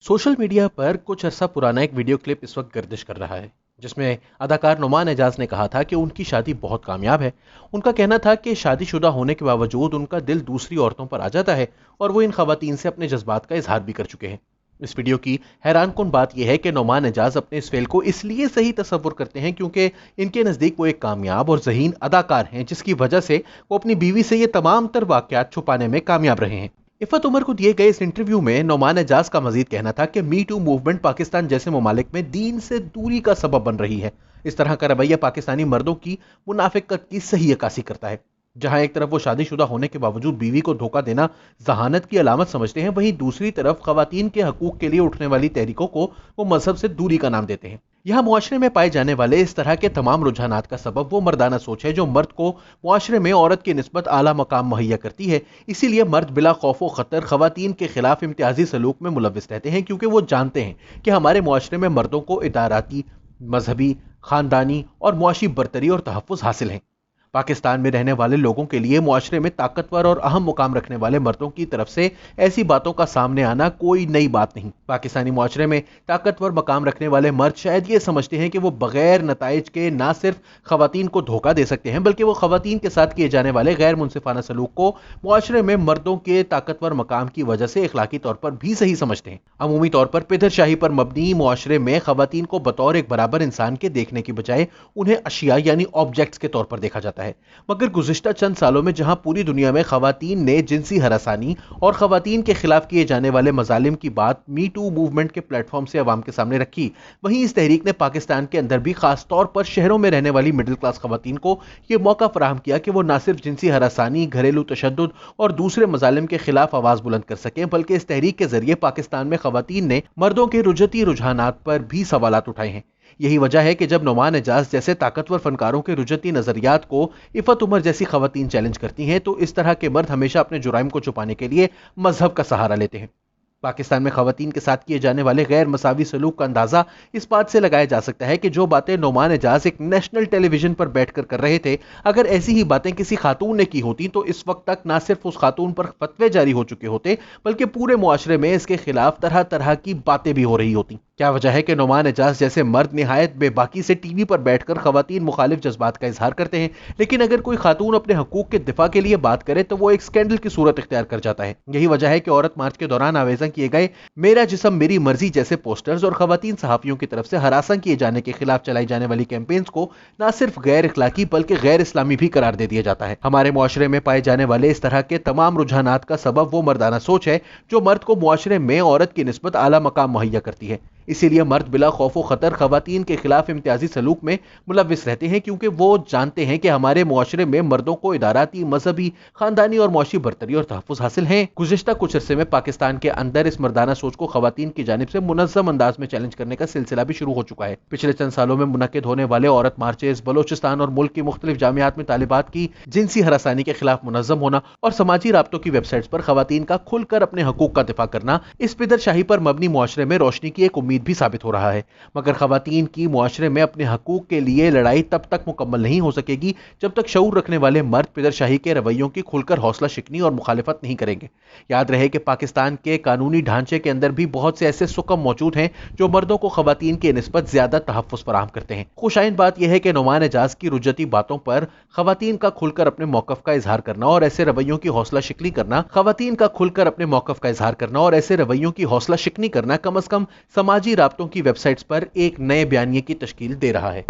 Social media पर कुछ अरसा पुराना एक वीडियो क्लिप इस वक्त गर्दिश कर रहा है, जिसमें अदाकार नुमान एजाज ने कहा था कि उनकी शादी बहुत कामयाब है। उनका कहना था कि शादीशुदा होने के बावजूद उनका दिल दूसरी औरतों पर आ जाता है और वो इन खवातीन से अपने जज्बात का इजहार भी कर चुके हैं। इस वीडियो की हैरानकुन बात यह है कि नुमान एजाज अपने इस फेल को इसलिए सही तस्वुर करते हैं क्योंकि इनके नज़दीक वो एक कामयाब और ज़हीन अदाकार हैं, जिसकी वजह से वो अपनी बीवी से ये तमाम तर वाक़यात छुपाने में कामयाब रहे हैं। इफ़त उमर को दिए गए इस इंटरव्यू में नुमान एजाज का मजीद कहना था कि मी टू मूवमेंट पाकिस्तान जैसे ममालिक में दीन से दूरी का सबब बन रही है। इस तरह का रवैया पाकिस्तानी मर्दों की मुनाफिकत की सही अक्कासी करता है। जहां एक तरफ वो शादीशुदा होने के बावजूद बीवी को धोखा देना जहानत की अलामत समझते हैं, वहीं दूसरी तरफ खवातीन के हकूक के लिए उठने वाली तहरीकों को वो मजहब से दूरी का नाम देते हैं। यहाँ मुआशरे में पाए जाने वाले इस तरह के तमाम रुझानात का सबब वो मर्दाना सोच है जो मर्द को मुआशरे में औरत की निस्बत आला मकाम मुहैया करती है। इसीलिए मर्द बिला खौफ व खतर खवातीन के खिलाफ इम्तियाजी सलूक में मुलविस रहते हैं, क्योंकि वो जानते हैं कि हमारे मुआशरे में मर्दों को इदाराती, मजहबी, खानदानी और मुआशी बरतरी और तहफ़्फ़ुज़ हासिल हैं। पाकिस्तान में रहने वाले लोगों के लिए मुआशरे में ताकतवर और अहम मुकाम रखने वाले मर्दों की तरफ से ऐसी बातों का सामने आना कोई नई बात नहीं। पाकिस्तानी मुआशरे में ताकतवर मकाम रखने वाले मर्द शायद ये समझते हैं कि वो बगैर नताइज के ना सिर्फ खवातीन को धोखा दे सकते हैं, बल्कि वो खवातीन के साथ किए जाने वाले गैर मुनसिफाना सलूक को मुआशरे में मर्दों के ताकतवर मकाम की वजह से इखलाकी तौर पर भी सही समझते हैं। अमूमी तौर पर पिदरशाही पर मबनी मुआशरे में खवातीन को बतौर एक बराबर इंसान के देखने की बजाय उन्हें अशिया यानी ऑब्जेक्ट्स के तौर पर देखा जाता है। मगर गुज़िश्ता चंद सालों में जहां पूरी दुनिया में खवातीन ने जिनसी हरासानी और खवातीन के खिलाफ किए जाने वाले मजालिम की बात मी टू मूवमेंट के प्लेटफॉर्म से अवाम के सामने रखी, वहीं इस तहरीक ने पाकिस्तान के अंदर भी खास तौर पर शहरों में रहने वाली मिडिल क्लास खवातीन को यह मौका फराहम किया कि वो न सिर्फ जिनसी हरासानी, घरेलू तशद्दुद और दूसरे मजालिम के खिलाफ आवाज बुलंद कर सकें, बल्कि इस तहरीक के जरिए पाकिस्तान में खवातीन ने मर्दों के रुजती रुझानात पर भी सवालात उठाए हैं। यही वजह है कि जब नुमान एजाज जैसे ताकतवर फनकारों के रुजती नजरियात को इफ़त उमर जैसी खवातीन चैलेंज करती हैं, तो इस तरह के मर्द हमेशा अपने जुराइम को छुपाने के लिए मजहब का सहारा लेते हैं। पाकिस्तान में खवातीन के साथ किए जाने वाले गैर मसावी सलूक का अंदाजा इस बात से लगाया जा सकता है कि जो बातें नुमान एजाज एक नेशनल टेलीविजन पर बैठकर कर रहे थे, अगर ऐसी ही बातें किसी खातून ने की होती तो इस वक्त तक ना सिर्फ उस खातून पर फतवे जारी हो चुके होते, बल्कि पूरे मुआशरे में इसके खिलाफ तरह तरह की बातें भी हो रही होती। क्या वजह है कि नुमान एजाज जैसे मर्द निहायत बेबाकी से टीवी पर बैठकर खवातीन मुखालिफ जज्बात का इजहार करते हैं, लेकिन अगर कोई खातून अपने हकूक के दिफा के लिए बात करे तो वो एक स्कैंडल की सूरत इख्तियार कर जाता है। यही वजह है कि औरत मार्च के दौरान आवेजा किए गए मेरा जिस्म मेरी मर्जी जैसे पोस्टर्स और खवातीन सहाफियों की तरफ से हरासा किए जाने के खिलाफ चलाई जाने वाली कैंपेन्स को न सिर्फ गैर इखलाकी बल्कि गैर इस्लामी भी करार दे दिया जाता है। हमारे मुआशरे में पाए जाने वाले इस तरह के तमाम रुझानात का सबब वो मर्दाना सोच है जो मर्द को मुआशरे में औरत की निस्बत आला मकाम मुहैया करती है। इसीलिए मर्द बिला खौफ व खतर खवातीन के खिलाफ इम्तियाजी सलूक में मुलविस रहते हैं, क्योंकि वो जानते हैं कि हमारे मुआशरे में मर्दों को इदाराती, मजहबी, खानदानी और मुआशी बरतरी और तहफ़्फ़ुज़ हासिल हैं। गुज़िश्ता कुछ अरसे में पाकिस्तान के अंदर इस मर्दाना सोच को खवातीन की जानिब से मुनज़्ज़म अंदाज में चैलेंज करने का सिलसिला भी शुरू हो चुका है। पिछले चंद सालों में मुनक्किद होने वाले औरत मार्चेस, बलोचिस्तान और मुल्क की मुख्तलिफ जामियात में तालिबात की जिनसी हरासानी के खिलाफ मुनज़्ज़म होना और समाजी राब्तों की वेबसाइट्स पर खवातीन का खुलकर अपने हकूक का दिफा करना इस पिदरशाही पर मबनी मुआशरे में रोशनी की एक उम्मीद भी साबित हो रहा है। मगर खवातीन की मुआशरे में अपने हकूक के लिए लड़ाई तब तक मुकम्मल नहीं हो सकेगी जब तक शऊर रखने वाले मर्द पिदरशाही के रवैयों की खुलकर हौसला शिकनी और मुखालिफत नहीं करेंगे। याद रहे कि पाकिस्तान के कानूनी ढांचे के अंदर भी बहुत से ऐसे सुकम मौजूद हैं जो मर्दों को खवातीन की निस्बत ज्यादा तहफ़्फ़ुज़ फराहम करते हैं। खुशाइन बात यह है कि नुमान एजाज की रुजती बातों पर खवातीन का खुलकर अपने मौक़िफ़ का इजहार करना और ऐसे रवैयों की हौसला शिकनी करना खवातीन का खुलकर अपने मौक़िफ़ का इजहार करना और ऐसे रवैयों की हौसला शिकनी करना कम अज़ कम समाजी राब्तों की वेबसाइट्स पर एक नए बयानिए की तश्कील दे रहा है।